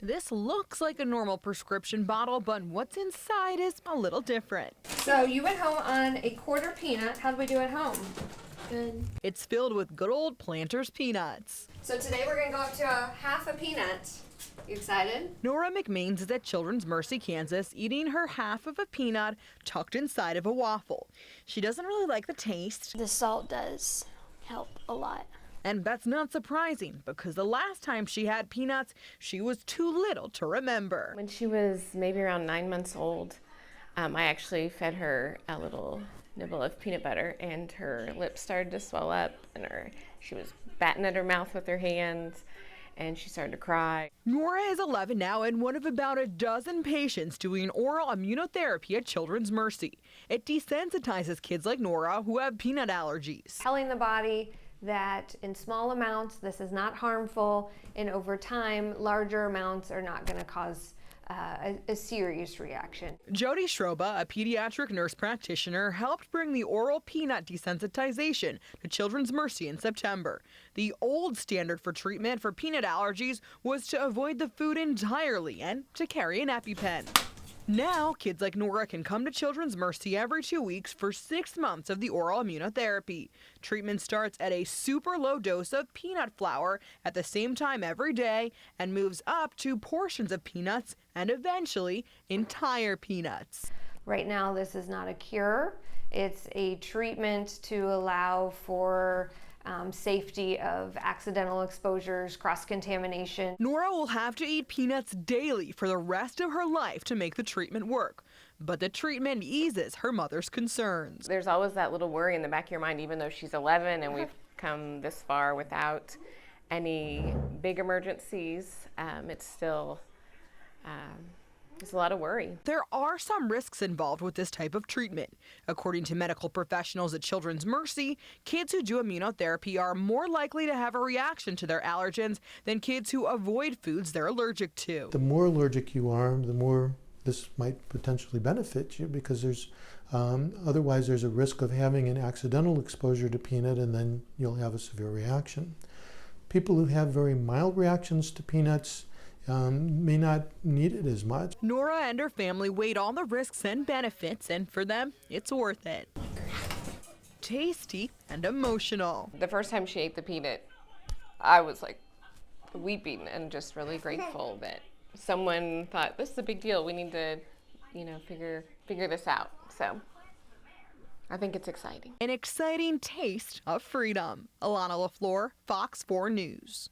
This looks like a normal prescription bottle, but what's inside is a little different. So you went home on a quarter peanut. How did we do at home? Good. It's filled with good old Planters peanuts. So today we're going to go up to a half a peanut. You excited? Nora McMains is at Children's Mercy, Kansas, eating her half of a peanut tucked inside of a waffle. She doesn't really like the taste. The salt does help a lot. And that's not surprising, because the last time she had peanuts, she was too little to remember. When she was maybe around 9 months old, I actually fed her a little nibble of peanut butter, and her lips started to swell up, and she was batting at her mouth with her hands, and she started to cry. Nora is 11 now and one of about a dozen patients doing oral immunotherapy at Children's Mercy. It desensitizes kids like Nora who have peanut allergies. Telling the body that in small amounts this is not harmful, and over time larger amounts are not going to cause a serious reaction. Jody Schroba, a pediatric nurse practitioner, helped bring the oral peanut desensitization to Children's Mercy in September. The old standard for treatment for peanut allergies was to avoid the food entirely and to carry an EpiPen. Now, kids like Nora can come to Children's Mercy every 2 weeks for 6 months of the oral immunotherapy. Treatment starts at a super low dose of peanut flour at the same time every day and moves up to portions of peanuts and eventually entire peanuts. Right now this is not a cure. It's a treatment to allow for safety of accidental exposures, cross-contamination. Nora will have to eat peanuts daily for the rest of her life to make the treatment work. But the treatment eases her mother's concerns. There's always that little worry in the back of your mind, even though she's 11 and we've come this far without any big emergencies. It's still there's a lot of worry. There are some risks involved with this type of treatment. According to medical professionals at Children's Mercy, kids who do immunotherapy are more likely to have a reaction to their allergens than kids who avoid foods they're allergic to. The more allergic you are, the more this might potentially benefit you, because there's otherwise there's a risk of having an accidental exposure to peanut and then you'll have a severe reaction. People who have very mild reactions to peanuts may not need it as much. Nora and her family weighed all the risks and benefits, and for them, it's worth it. Tasty and emotional. The first time she ate the peanut, I was like weeping and just really grateful that someone thought, this is a big deal, we need to, figure this out. So I think it's exciting. An exciting taste of freedom. Alana LaFleur, Fox 4 News.